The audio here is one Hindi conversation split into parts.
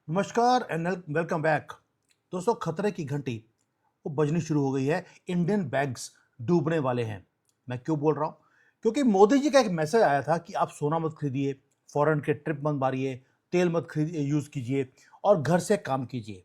नमस्कार एंड वेलकम बैक। दोस्तों, खतरे की घंटी वो बजनी शुरू हो गई है। इंडियन बैंक्स डूबने वाले हैं। मैं क्यों बोल रहा हूं? क्योंकि मोदी जी का एक मैसेज आया था कि आप सोना मत खरीदिए, फॉरेन के ट्रिप मत मारिए, तेल मत खरीद यूज कीजिए और घर से काम कीजिए।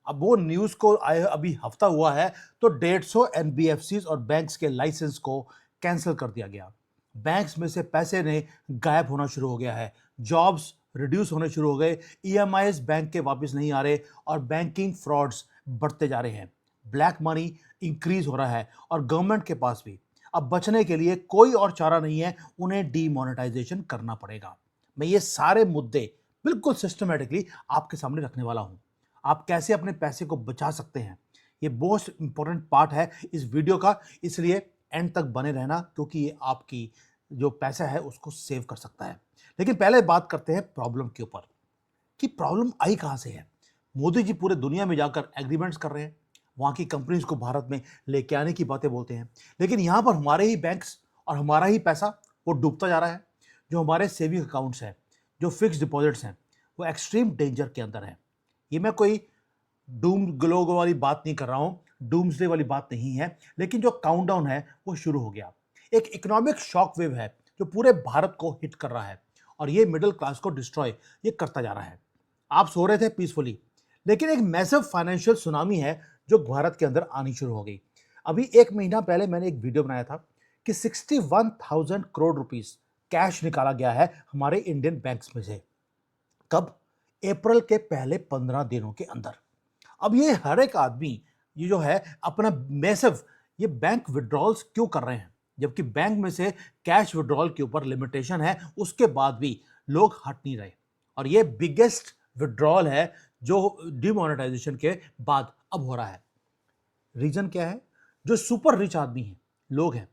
अब वो न्यूज को आए अभी हफ्ता हुआ है तो 150 एनबीएफसीज और बैंक्स के लाइसेंस को कैंसिल कर दिया गया। बैंक्स में से पैसे ने गायब होना शुरू हो गया है। जॉब्स रिड्यूस होने शुरू हो गए। ईएमआईज बैंक के वापस नहीं आ रहे और बैंकिंग फ्रॉड्स बढ़ते जा रहे हैं। ब्लैक मनी इंक्रीज हो रहा है और गवर्नमेंट के पास भी अब बचने के लिए कोई और चारा नहीं है, उन्हें डीमोनेटाइजेशन करना पड़ेगा। मैं ये सारे मुद्दे बिल्कुल सिस्टमेटिकली आपके सामने रखने वाला हूं। आप कैसे अपने पैसे को बचा सकते हैं, ये मोस्ट इंपॉर्टेंट पार्ट है इस वीडियो का। इसलिए एंड तक बने रहना, क्योंकि ये आपकी जो पैसा है उसको सेव कर सकता है। लेकिन पहले बात करते हैं प्रॉब्लम के ऊपर कि प्रॉब्लम आई कहां से है। मोदी जी पूरे दुनिया में जाकर एग्रीमेंट्स कर रहे हैं, वहां की कंपनीज को भारत में लेके आने की बातें बोलते हैं, लेकिन यहां पर हमारे ही बैंक्स और हमारा ही पैसा वो डूबता जा रहा है। जो हमारे सेविंग अकाउंट्स हैं, जो फिक्स डिपॉजिट्स हैं, वो एक्सट्रीम डेंजर के अंदर है। ये मैं कोई डूम ग्लोग वाली बात नहीं कर रहा हूं, डूम्सडे वाली बात नहीं है, लेकिन जो काउंटडाउन है वो शुरू हो गया। एक इकोनॉमिक शॉक वेव है जो पूरे भारत को हिट कर रहा है और ये मिडिल क्लास को डिस्ट्रॉय ये करता जा रहा है। आप सो रहे थे पीसफुली, लेकिन एक मैसिव फाइनेंशियल सुनामी है जो भारत के अंदर आनी शुरू हो गई। अभी एक महीना पहले मैंने एक वीडियो बनाया था कि 61,000 करोड़ रुपीस कैश निकाला गया है हमारे इंडियन बैंक्स में से। कब? अप्रैल के पहले 15 दिनों के अंदर। अब ये हर एक आदमी ये जो है अपना मैसिव ये बैंक विड्रॉल्स क्यों कर रहे हैं, जबकि बैंक में से कैश विड्रॉल के ऊपर लिमिटेशन है, उसके बाद भी लोग हट नहीं रहे। और ये बिगेस्ट विड्रॉल है जो डिमोनेटाइजेशन के बाद अब हो रहा है। रीजन क्या है? जो सुपर रिच आदमी हैं, लोग हैं,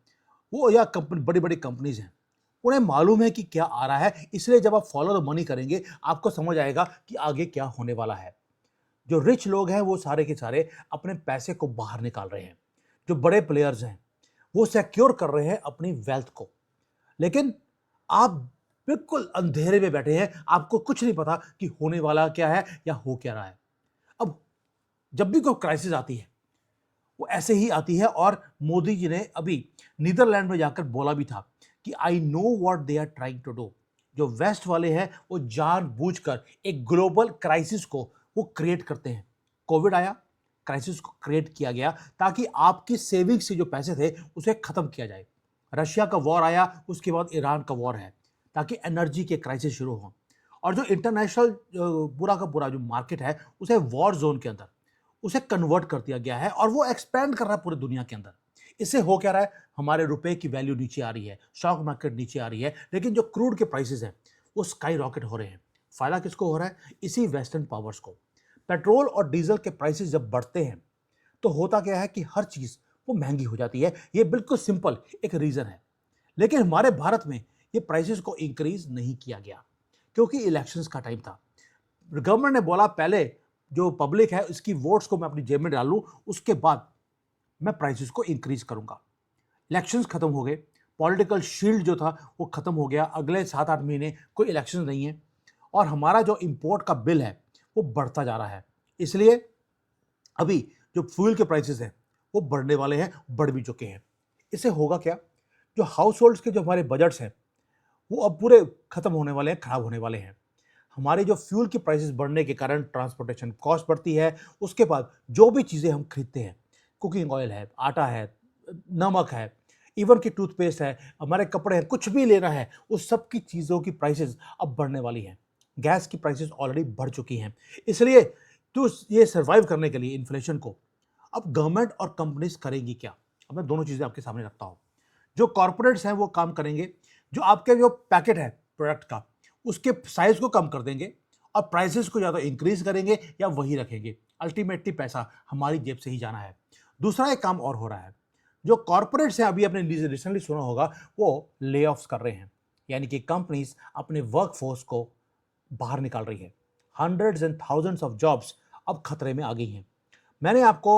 वो या कंपनी, बड़ी बड़ी कंपनीज हैं, उन्हें मालूम है कि क्या आ रहा है, इसलिए जब आप फॉलो द मनी करेंगे आपको समझ आएगा कि आगे क्या होने वाला है। जो रिच लोग हैं वो सारे के सारे अपने पैसे को बाहर निकाल रहे हैं। जो बड़े प्लेयर्स हैं वो सिक्योर कर रहे हैं अपनी वेल्थ को। लेकिन आप बिल्कुल अंधेरे में बैठे हैं, आपको कुछ नहीं पता कि होने वाला क्या है या हो क्या रहा है। अब जब भी कोई क्राइसिस आती है वो ऐसे ही आती है, और मोदी जी ने अभी नीदरलैंड में जाकर बोला भी था कि I know what they are trying to do. जो वेस्ट वाले हैं वो जानबूझकर एक ग्लोबल क्राइसिस को वो क्रिएट करते हैं। कोविड आया, क्राइसिस को क्रिएट किया गया ताकि आपकी सेविंग से जो पैसे थे उसे खत्म किया जाए। रशिया का वॉर आया, उसके बाद ईरान का वॉर है, ताकि एनर्जी के क्राइसिस शुरू हो। और जो इंटरनेशनल पूरा का पूरा जो मार्केट है उसे वॉर जोन के अंदर उसे कन्वर्ट कर दिया गया है और वो एक्सपैंड कर रहा है पूरी दुनिया के अंदर। इससे हो क्या रहा है? हमारे रुपए की वैल्यू नीचे आ रही है, स्टॉक मार्केट नीचे आ रही है, लेकिन जो क्रूड के प्राइसेस हैं वो स्काई रॉकेट हो रहे हैं। फायदा किसको हो रहा है? इसी वेस्टर्न पावर्स को। पेट्रोल और डीजल के प्राइसेस जब बढ़ते हैं तो होता क्या है कि हर चीज वो महंगी हो जाती है। ये बिल्कुल सिंपल एक रीजन है। लेकिन हमारे भारत में ये प्राइसेस को इंक्रीज नहीं किया गया क्योंकि इलेक्शंस का टाइम था। गवर्नमेंट ने बोला पहले जो पब्लिक है इसकी वोट्स को मैं अपनी जेब में डालूं, उसके बाद मैं प्राइसेस को इंक्रीज करूंगा। इलेक्शंस खत्म हो गए, पॉलिटिकल शील्ड जो था वो खत्म हो गया। अगले 7-8 महीने कोई इलेक्शन नहीं है और हमारा जो इंपोर्ट का बिल है वो बढ़ता जा रहा है। इसलिए अभी जो फ्यूल के प्राइसेस हैं वो बढ़ने वाले हैं, बढ़ भी चुके हैं। इससे होगा क्या? जो हाउस होल्ड्स के जो हमारे बजट्स हैं वो अब पूरे खत्म होने वाले हैं, खराब होने वाले हैं। हमारे जो फ्यूल की प्राइसेस बढ़ने के कारण ट्रांसपोर्टेशन कॉस्ट बढ़ती है। उसके बाद जो भी चीज़ें हम खरीदते हैं, कुकिंग ऑयल है, आटा है, नमक है, इवन कि टूथपेस्ट है, हमारे कपड़े हैं, कुछ भी लेना है, उस सब की चीज़ों की प्राइसेस अब बढ़ने वाली हैं। गैस की प्राइसेस ऑलरेडी बढ़ चुकी हैं। इसलिए तो ये सर्वाइव करने के लिए इन्फ्लेशन को अब गवर्नमेंट और कंपनीज करेंगी क्या? अब मैं दोनों चीज़ें आपके सामने रखता हूँ। जो कॉर्पोरेट्स हैं वो काम करेंगे, जो आपके जो पैकेट है प्रोडक्ट का उसके साइज को कम कर देंगे और प्राइसेस को ज़्यादा इंक्रीज करेंगे या वही रखेंगे। अल्टीमेटली पैसा हमारी जेब से ही जाना है। दूसरा एक काम और हो रहा है। जो कॉर्पोरेट्स हैं, अभी आपने रिसेंटली सुना होगा, वो ले ऑफ्स कर रहे हैं, यानी कि कंपनीज अपने वर्कफोर्स को बाहर निकाल रही है। Hundreds and thousands of jobs अब खतरे में आ गई हैं। मैंने आपको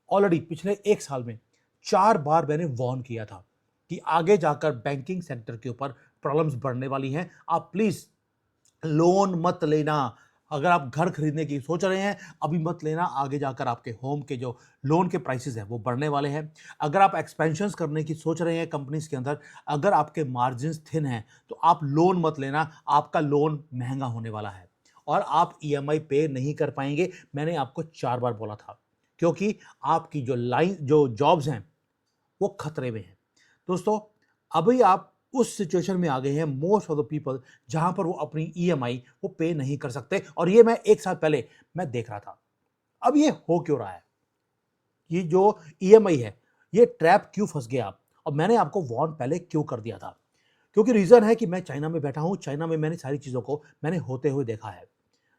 ऑलरेडी पिछले एक साल में 4 बार मैंने वार्न किया था कि आगे जाकर बैंकिंग सेक्टर के ऊपर प्रॉब्लम्स बढ़ने वाली हैं। आप प्लीज लोन मत लेना, अगर आप घर खरीदने की सोच रहे हैं, अभी मत लेना, आगे जाकर आपके होम के जो लोन के प्राइसेस हैं वो बढ़ने वाले हैं। अगर आप एक्सपेंशंस करने की सोच रहे हैं कंपनीज के अंदर, अगर आपके मार्जिन्स थिन हैं, तो आप लोन मत लेना, आपका लोन महंगा होने वाला है और आप ईएमआई पे नहीं कर पाएंगे। मैंने आपको 4 बार बोला था, क्योंकि आपकी जो जॉब्स हैं वो खतरे में हैं। दोस्तों, अभी आप उस सिचुएशन में आ गए हैं, मोस्ट ऑफ द पीपल, जहां पर वो अपनी ईएमआई वो पे नहीं कर सकते, और ये मैं 1 साल पहले मैं देख रहा था। अब ये हो क्यों रहा है? ये जो ईएमआई है, ये ट्रैप क्यों फंस गए आप? और मैंने आपको वार्न पहले क्यों कर दिया था? क्योंकि रीजन है कि मैं चाइना में बैठा हूं, चाइना में मैंने सारी चीजों को मैंने होते हुए देखा है।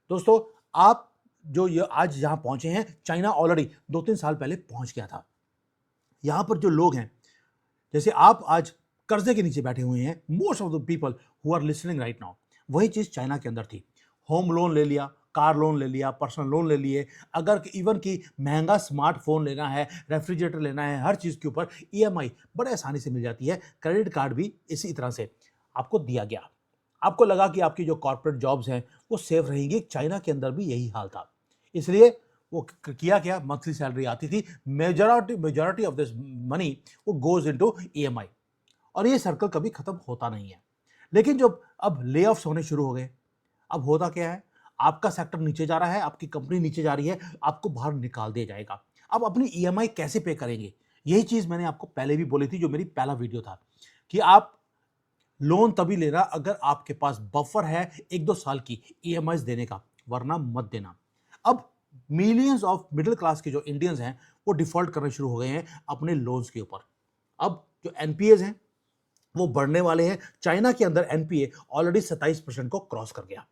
दोस्तों, आप जो ये आज यहां पहुंचे हैं, चाइना ऑलरेडी 2-3 साल पहले पहुंच गया था। यहां पर जो लोग हैं, जैसे आप आज कर्जे के नीचे बैठे हुए हैं, most of the people who are listening right now, वही चीज चाइना के अंदर थी। होम लोन ले लिया, कार लोन ले लिया, पर्सनल लोन ले लिए, अगर इवन की महंगा स्मार्टफोन लेना है, रेफ्रिजरेटर लेना है, हर चीज के ऊपर ईएमआई बड़े आसानी से मिल जाती है। क्रेडिट कार्ड भी इसी तरह से आपको दिया गया। आपको लगा कि आपकी जो कॉर्पोरेट जॉब्स हैं वो सेफ रहेंगी, चाइना के अंदर भी यही हाल था। इसलिए वो किया क्या, मंथली सैलरी आती थी, मेजॉरिटी ऑफ दिस मनी वो गोज इनटू ईएमआई, और ये सर्कल कभी खत्म होता नहीं है। लेकिन जब अब ले ऑफ्स होने शुरू हो गए, अब होता क्या है, आपका सेक्टर नीचे जा रहा है, आपकी कंपनी नीचे जा रही है, आपको बाहर निकाल दिया जाएगा। अब अपनी ईएमआई कैसे पे करेंगे? यही चीज मैंने आपको पहले भी बोली थी, जो मेरी पहला वीडियो था, कि आप लोन तभी लेना अगर आपके पास बफर है 1-2 साल की ईएमआई देने का, वरना मत देना। अब मिलियंस ऑफ मिडिल क्लास के जो इंडियंस हैं वो डिफॉल्ट करने शुरू हो गए हैं अपने लोन्स के ऊपर। अब जो एनपीएज हैं वो बढ़ने वाले हैं। चाइना के अंदर एनपीए ऑलरेडी 27% को क्रॉस कर गया।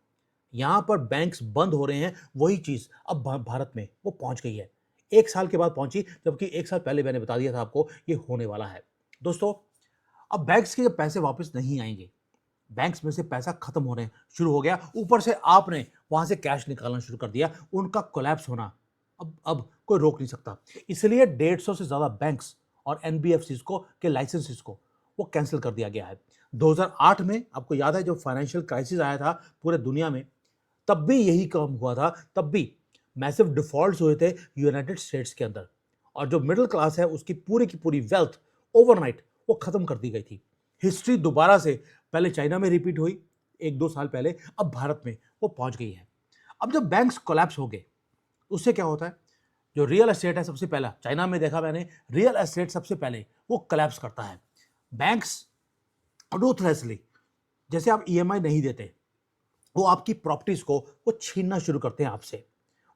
यहां पर बैंक्स बंद हो रहे हैं, वही चीज अब भारत में वो पहुंच गई है। 1 साल के बाद पहुंची, जबकि 1 साल पहले मैंने बता दिया था आपको ये होने वाला है। दोस्तों, अब बैंक्स के जब पैसे वापस नहीं आएंगे, बैंक्स में से पैसा खत्म होने शुरू हो गया, ऊपर से आपने वहां से कैश निकालना शुरू कर दिया, उनका कोलैप्स होना अब कोई रोक नहीं सकता। इसलिए 150 से ज्यादा बैंक्स और एनबीएफसी को के लाइसेंसेस को वो कैंसिल कर दिया गया है। 2008 में आपको याद है, जो फाइनेंशियल क्राइसिस आया था पूरे दुनिया में, तब भी यही काम हुआ था। तब भी मैसिव डिफॉल्ट्स हुए थे यूनाइटेड स्टेट्स के अंदर, और जो मिडिल क्लास है उसकी पूरी की पूरी वेल्थ ओवरनाइट वो खत्म कर दी गई थी। हिस्ट्री दोबारा से पहले चाइना में रिपीट हुई 1-2 साल पहले, अब भारत में वो पहुंच गई है। अब जब बैंक्स कोलैप्स हो गए, उससे क्या होता है, जो रियल एस्टेट है, सबसे पहला चाइना में देखा मैंने, रियल एस्टेट सबसे पहले वो कोलैप्स करता है। बैंक्स रूथलेसली, जैसे आप ईएमआई नहीं देते, वो आपकी प्रॉपर्टीज को वो छीनना शुरू करते हैं आपसे।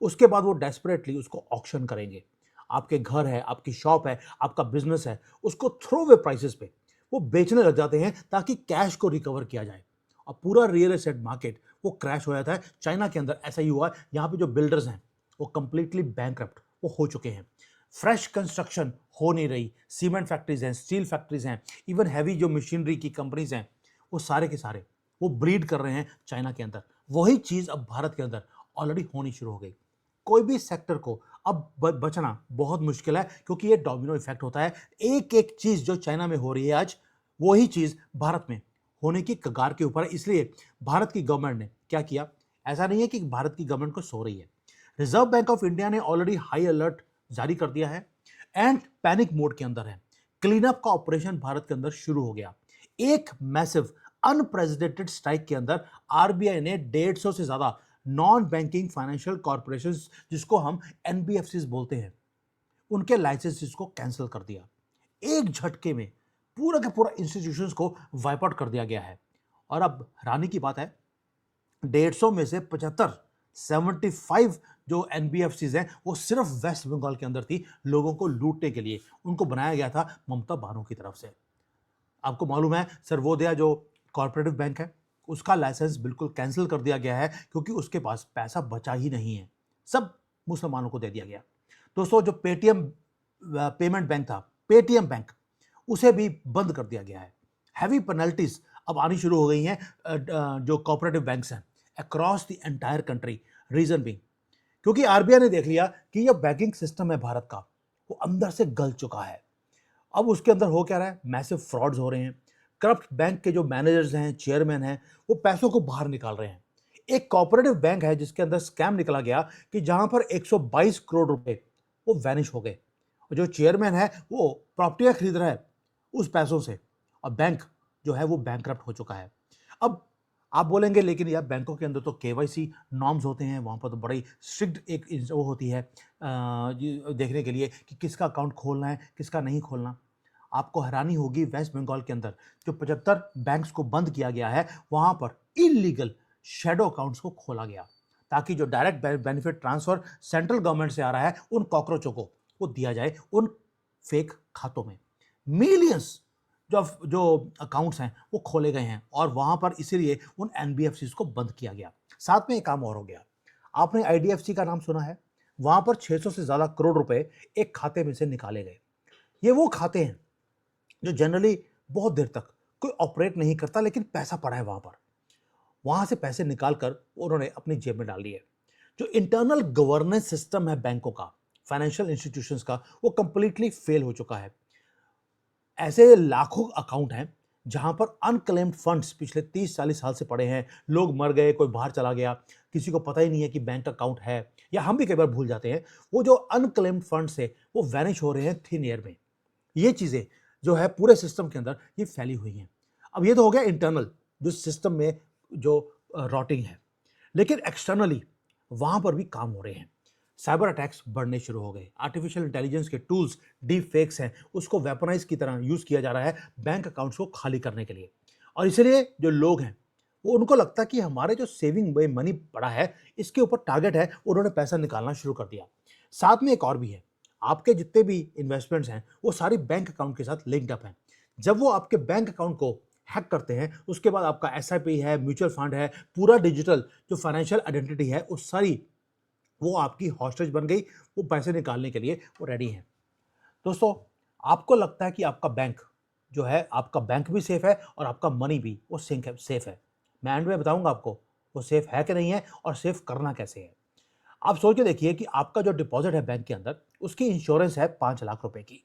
उसके बाद वो डेस्परेटली उसको ऑक्शन करेंगे। आपके घर है, आपकी शॉप है, आपका बिजनेस है, उसको थ्रो अवे प्राइसेस पे वो बेचने लग जाते हैं ताकि कैश को रिकवर किया जाए। और पूरा रियल एस्टेट मार्केट वो क्रैश हो जाता है। चाइना के अंदर ऐसा ही हुआ। यहाँ पे जो बिल्डर्स हैं वो कंप्लीटली बैंकरप्ट वो हो चुके हैं। फ्रेश कंस्ट्रक्शन हो नहीं रही। सीमेंट फैक्ट्रीज हैं, स्टील फैक्ट्रीज हैं, इवन हैवी जो मशीनरी की कंपनीज हैं, वो सारे के सारे वो ब्रीड कर रहे हैं चाइना के अंदर। वही चीज अब भारत के अंदर ऑलरेडी होनी शुरू हो गई। कोई भी सेक्टर को अब बचना बहुत मुश्किल है, क्योंकि ये डोमिनो इफेक्ट होता है। एक एक चीज जो चाइना में हो रही है आज, वही चीज भारत में होने की कगार के ऊपर है। इसलिए भारत की गवर्नमेंट ने क्या किया, ऐसा नहीं है कि भारत की गवर्नमेंट को सो रही है। रिजर्व बैंक ऑफ इंडिया ने ऑलरेडी हाई अलर्ट जारी कर दिया है एंड पैनिक मोड के अंदर है। क्लीन अप का ऑपरेशन भारत के अंदर शुरू हो गया। एक मैसिव अनप्रेसिडेंटेड स्ट्राइक के अंदर आरबीआई ने 150 से ज्यादा नॉन बैंकिंग फाइनेंशियल कॉर्पोरेशंस, जिसको हम एनबीएफसीज बोलते हैं, उनके लाइसेंसेस को कैंसिल कर दिया। एक झटके में पूरा का पूरा इंस्टीट्यूशंस को वाइप आउट कर दिया गया है। और अब हैरानी की बात है, 150 में से 75 जो एनबीएफसीज हैं वो सिर्फ वेस्ट बंगाल के अंदर थी, लोगों को लूटने के लिए। उनको बनाया गया था ममता बानो की तरफ से। आपको मालूम है, सर्वोदया जो कॉर्पोरेटिव बैंक है, उसका लाइसेंस बिल्कुल कैंसिल कर दिया गया है, क्योंकि उसके पास पैसा बचा ही नहीं है, सब मुसलमानों को दे दिया गया। दोस्तों, जो पेटीएम पेमेंट बैंक था, पेटीएम बैंक, उसे भी बंद कर दिया गया है। हैवी पेनल्टीज अब आनी शुरू हो गई हैं जो कॉर्पोरेटिव बैंक्स हैं across the entire country. Reason भी क्योंकि आरबीआई ने देख लिया कि यह बैंकिंग सिस्टम है भारत का, वो अंदर से गल चुका है। अब उसके अंदर हो क्या रहा है, मैसिव फ्रॉड्स हो रहे हैं। करप्ट बैंक के जो मैनेजर्स हैं, चेयरमैन हैं, वो पैसों को बाहर निकाल रहे हैं। एक कोऑपरेटिव बैंक है जिसके अंदर स्कैम निकला गया कि जहां पर 122 करोड़ रुपए वो वैनिश हो गए। और जो चेयरमैन है वो प्रॉपर्टियां खरीद रहा है उस पैसों से, और बैंक जो है वो बैंकरप्ट हो चुका है। अब आप बोलेंगे लेकिन यार बैंकों के अंदर तो केवाईसी नॉर्म्स होते हैं, वहाँ पर तो बड़ी स्ट्रिक्ट एक वो होती है ये देखने के लिए कि किसका अकाउंट खोलना है किसका नहीं खोलना। आपको हैरानी होगी, वेस्ट बंगाल के अंदर जो 75 बैंक्स को बंद किया गया है वहाँ पर इलीगल शैडो अकाउंट्स को खोला गया, ताकि जो direct benefit transfer central government से आ रहा है उन कॉकरोचों को वो दिया जाए उन फेक खातों में। मिलियंस जो जो अकाउंट्स हैं वो खोले गए हैं और वहां पर इसीलिए उन एनबीएफसी को बंद किया गया। साथ में एक काम और हो गया, आपने आईडीएफसी का नाम सुना है? वहां पर 600 से ज्यादा करोड़ रुपए एक खाते में से निकाले गए। ये वो खाते हैं जो जनरली बहुत देर तक कोई ऑपरेट नहीं करता, लेकिन पैसा पड़ा है वहां पर, वहां से पैसे निकालकर उन्होंने अपनी जेब में डाल लिए। जो इंटरनल गवर्नेंस सिस्टम है बैंकों का, फाइनेंशियल इंस्टीट्यूशंस का, वो कंप्लीटली फेल हो चुका है। ऐसे लाखों अकाउंट हैं जहां पर अनक्लेम्ड फंड्स पिछले 30-40 साल से पड़े हैं। लोग मर गए, कोई बाहर चला गया, किसी को पता ही नहीं है कि बैंक अकाउंट है, या हम भी कई बार भूल जाते हैं। वो जो अनक्लेम्ड फंड्स है वो वैनिश हो रहे हैं थिन एयर में। ये चीजें जो है पूरे सिस्टम के अंदर ये फैली हुई हैं। अब ये तो हो गया इंटरनल जो सिस्टम में जो रॉटिंग है, लेकिन एक्सटर्नली वहां पर भी काम हो रहे हैं। साइबर अटैक्स बढ़ने शुरू हो गए, आर्टिफिशियल इंटेलिजेंस के टूल्स, डीप फेक्स हैं, उसको वेपनाइज की तरह यूज किया जा रहा है बैंक अकाउंट्स को खाली करने के लिए। और इसलिए जो लोग हैं वो उनको लगता है कि हमारे जो सेविंग में मनी पड़ा है इसके ऊपर टारगेट है, उन्होंने पैसा निकालना शुरू कर दिया। साथ में एक और भी है, आपके जितने भी इन्वेस्टमेंट्स हैं वो सारी बैंक अकाउंट के साथ लिंक्ड अप हैं। जब वो आपके बैंक अकाउंट को हैक करते हैं उसके बाद आपका एसआईपी है, म्यूचुअल फंड है, पूरा डिजिटल जो फाइनेंशियल आइडेंटिटी है वो सारी वो आपकी हॉस्टेज बन गई। वो पैसे निकालने के लिए वो रेडी हैं। दोस्तों, आपको लगता है कि आपका बैंक जो है, आपका बैंक भी सेफ है और आपका मनी भी वो सेफ है। मैं एंड में बताऊंगा आपको वो सेफ है कि नहीं है और सेफ करना कैसे है। आप सोच के देखिए कि आपका जो डिपॉजिट है बैंक के अंदर उसकी इंश्योरेंस है 5 लाख रुपए की।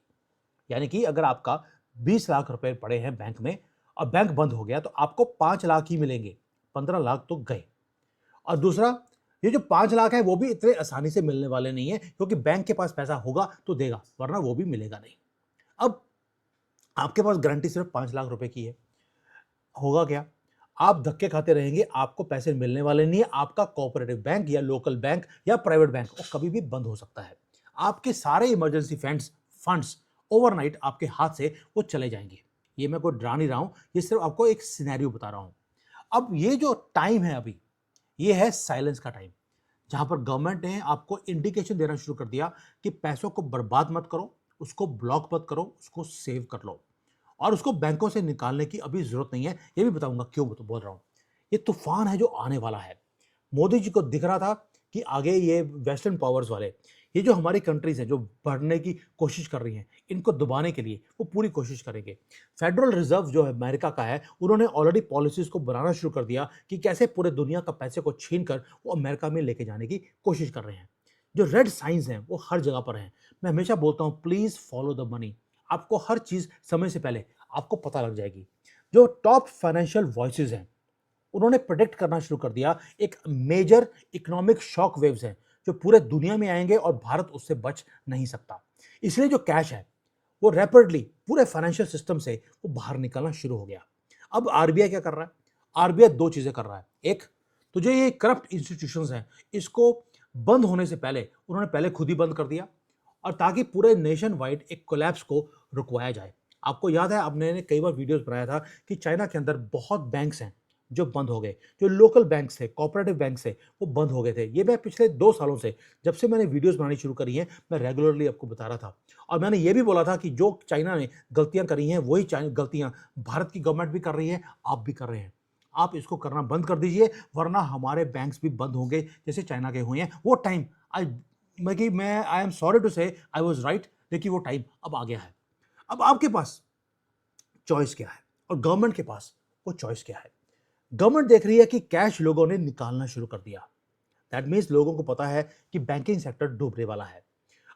यानी कि अगर आपका 20 लाख रुपए पड़े हैं बैंक में और बैंक बंद हो गया तो आपको 5 लाख ही मिलेंगे, 15 लाख तो गए। और दूसरा, ये जो 5 लाख है वो भी इतने आसानी से मिलने वाले नहीं है, क्योंकि बैंक के पास पैसा होगा तो देगा, वरना वो भी मिलेगा नहीं। अब आपके पास गारंटी सिर्फ 5 लाख रुपए की है, होगा क्या? आप धक्के खाते रहेंगे, आपको पैसे मिलने वाले नहीं है। आपका कोऑपरेटिव बैंक या लोकल बैंक या प्राइवेट बैंक वो कभी भी बंद हो सकता है। आपके सारे इमरजेंसी फंड्स ओवरनाइट आपके हाथ से वो चले जाएंगे। ये मैं कोई डरा नहीं रहा हूं, ये सिर्फ आपको एक सिनेरियो बता रहा हूं। अब ये जो टाइम है अभी, ये है साइलेंस का टाइम, जहां पर गवर्नमेंट ने आपको इंडिकेशन देना शुरू कर दिया कि पैसों को बर्बाद मत करो, उसको ब्लॉक मत करो, उसको सेव कर लो। और उसको बैंकों से निकालने की अभी जरूरत नहीं है। ये भी बताऊंगा क्यों तो बोल रहा हूं। ये तूफान है जो आने वाला है। मोदी जी को दिख रहा था कि आगे ये वेस्टर्न पावर्स वाले, ये जो हमारी कंट्रीज हैं जो बढ़ने की कोशिश कर रही हैं, इनको दबाने के लिए वो पूरी कोशिश करेंगे। फेडरल रिजर्व जो है अमेरिका का है, उन्होंने ऑलरेडी पॉलिसीज को बनाना शुरू कर दिया कि कैसे पूरे दुनिया का पैसे को छीन कर वो अमेरिका में लेके जाने की कोशिश कर रहे हैं। जो रेड साइंस हैं वो हर जगह पर हैं। मैं हमेशा बोलता हूँ प्लीज फॉलो द मनी। आपको हर चीज समय से पहले आपको पता लग जाएगी। जो टॉप फाइनेंशियल वॉइसेस हैं उन्होंने प्रेडिक्ट करना शुरू कर दिया, एक मेजर इकोनॉमिक शॉक वेव्स हैं जो पूरे दुनिया में आएंगे और भारत उससे बच नहीं सकता। इसलिए जो कैश है वो रैपिडली पूरे फाइनेंशियल सिस्टम से वो बाहर निकलना शुरू हो गया। अब आरबीआई क्या कर रहा है? आरबीआई दो चीजें कर रहा है। एक, तो जो ये करप्ट इंस्टीट्यूशंस हैं इसको बंद होने से पहले उन्होंने पहले खुद ही बंद कर दिया, और ताकि पूरे नेशन वाइड एक कोलैप्स को रुकवाया जाए। आपको याद है, आपने कई बार वीडियोस बनाया था कि चाइना के अंदर बहुत बैंक्स हैं जो बंद हो गए, जो लोकल बैंक्स थे, कोऑपरेटिव बैंक्स थे, वो बंद हो गए थे। ये मैं पिछले 2 सालों से, जब से मैंने वीडियोस बनानी शुरू करी हैं, मैं रेगुलरली आपको बता रहा था। और मैंने ये भी बोला था कि जो चाइना ने गलतियां करी हैं वही गलतियां भारत की गवर्नमेंट भी कर रही है, आप भी कर रहे हैं। आप इसको करना बंद कर दीजिए, वरना हमारे बैंक्स भी बंद होंगे जैसे चाइना के हुए हैं। वो टाइम मैं आई एम सॉरी टू से आई वाज राइट, लेकिन वो टाइम अब आ गया है। अब आपके पास चॉइस क्या है और गवर्नमेंट के पास वो चॉइस क्या है? गवर्नमेंट देख रही है कि कैश लोगों ने निकालना शुरू कर दिया। दैट मीन्स लोगों को पता है कि बैंकिंग सेक्टर डूबने वाला है।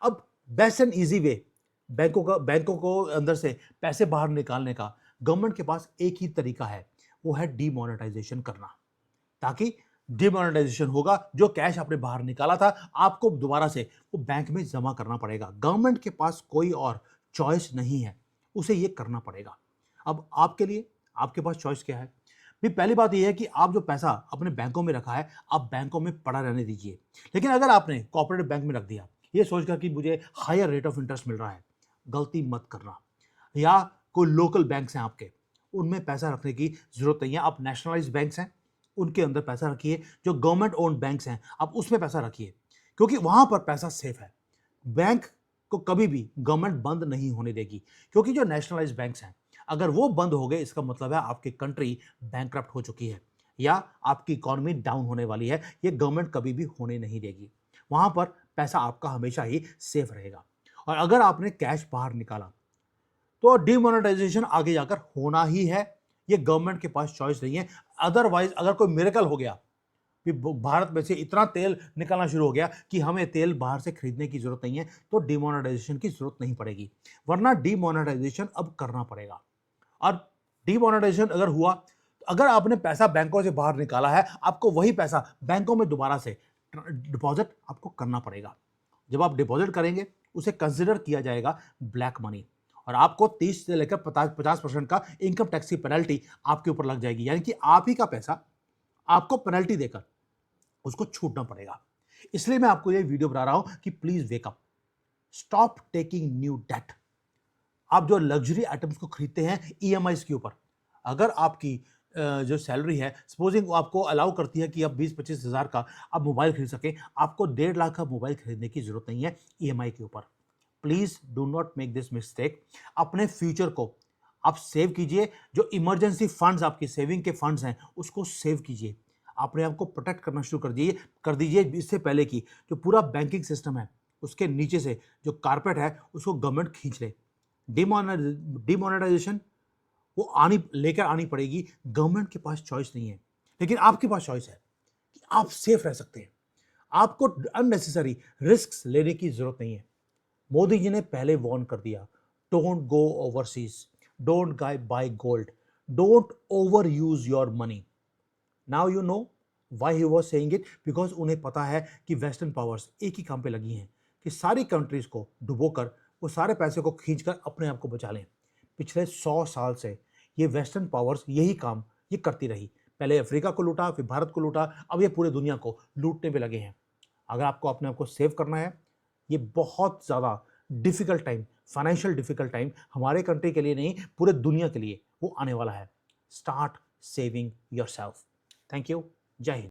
अब बेस्ट एंड इजी वे बैंकों को अंदर से पैसे बाहर निकालने का गवर्नमेंट के पास एक ही तरीका है, वो है डीमोनेटाइजेशन करना, ताकि डिमोनेटाइजेशन होगा। जो कैश आपने बाहर निकाला था आपको दोबारा से वो बैंक में जमा करना पड़ेगा। गवर्नमेंट के पास कोई और चॉइस नहीं है, उसे ये करना पड़ेगा। अब आपके लिए आपके पास चॉइस क्या है? भी पहली बात यह है कि आप जो पैसा अपने बैंकों में रखा है आप बैंकों में पड़ा रहने दीजिए। लेकिन अगर आपने कोऑपरेटिव बैंक में रख दिया ये सोचकर कि मुझे हायर रेट ऑफ इंटरेस्ट मिल रहा है, गलती मत करना। या कोई लोकल बैंक्स हैं आपके, उनमें पैसा रखने की जरूरत नहीं है। आप नेशनलाइज्ड बैंक्स हैं उनके अंदर पैसा रखिए। जो गवर्नमेंट ओन्ड बैंक्स हैं आप उसमें पैसा रखिए, क्योंकि वहां पर पैसा सेफ है। बैंक को कभी भी गवर्नमेंट बंद नहीं होने देगी, क्योंकि जो नेशनलाइज्ड बैंक्स हैं अगर वो बंद हो गए इसका मतलब है आपकी कंट्री बैंकरप्ट हो चुकी है या आपकी इकोनॉमी डाउन होने वाली है। ये गवर्नमेंट कभी भी होने नहीं देगी। वहां पर पैसा आपका हमेशा ही सेफ रहेगा। और अगर आपने कैश बाहर निकाला तो डिमोनेटाइजेशन आगे जाकर होना ही है। ये गवर्नमेंट के पास चॉइस नहीं है। अदरवाइज अगर कोई मिरेकल हो गया कि भारत में से इतना तेल निकलना शुरू हो गया कि हमें तेल बाहर से खरीदने की जरूरत नहीं है, तो डिमोनेटाइजेशन की जरूरत नहीं पड़ेगी। वरना डिमोनेटाइजेशन अब करना पड़ेगा। और डिमोनेटाइजेशन अगर हुआ, अगर आपने पैसा बैंकों से बाहर निकाला है आपको वही पैसा बैंकों में दोबारा से डिपॉजिट आपको करना पड़ेगा। जब आप डिपॉजिट करेंगे उसे कंसिडर किया जाएगा ब्लैक मनी, और आपको 30 से लेकर 50% का इनकम टैक्स की पेनल्टी आपके ऊपर लग जाएगी। यानी कि आप ही का पैसा आपको पेनल्टी देकर उसको छूटना पड़ेगा। इसलिए मैं आपको ये वीडियो बना रहा हूं कि please wake up, stop taking new debt. आप जो लग्जरी आइटम्स को खरीदते हैं ईएमआईज के ऊपर, अगर आपकी जो सैलरी है सपोजिंग आपको अलाउ करती है कि आप 20-25 हज़ार का आप मोबाइल खरीद सकें, आपको 1.5 लाख का मोबाइल खरीदने की जरूरत नहीं है ईएमआई के ऊपर। Please do not make this mistake. अपने फ्यूचर को आप सेव कीजिए। जो इमरजेंसी फंड्स आपकी सेविंग के फंड्स हैं उसको सेव कीजिए। अपने आप को प्रोटेक्ट करना शुरू कर दीजिए इससे पहले कि जो पूरा बैंकिंग सिस्टम है उसके नीचे से जो कारपेट है उसको गवर्नमेंट खींच ले। डिमोनेटाइजेशन वो लेकर आनी पड़ेगी। गवर्नमेंट के पास चॉइस नहीं है, लेकिन आपके पास चॉइस है कि आप सेफ रह सकते हैं। आपको अननेसेसरी रिस्क लेने की जरूरत नहीं है। मोदी जी ने पहले वार्न कर दिया, don't go overseas, don't by gold, don't over use your money. Now you know why he was saying it, because उन्हें पता है कि वेस्टर्न पावर्स एक ही काम पे लगी हैं कि सारी कंट्रीज को डुबोकर वो सारे पैसे को खींचकर अपने आप को बचा लें। पिछले 100 साल से ये वेस्टर्न पावर्स यही काम ये करती रही। पहले अफ्रीका को लूटा, फिर भारत को लूटा, अब ये पूरे दुनिया को लूटने पे लगे हैं। अगर आपको अपने आप को सेव करना है, ये बहुत ज़्यादा difficult time, financial difficult time हमारे कंट्री के लिए नहीं पूरे दुनिया के लिए वो आने वाला है। Start saving yourself. Thank you. जय हिंद।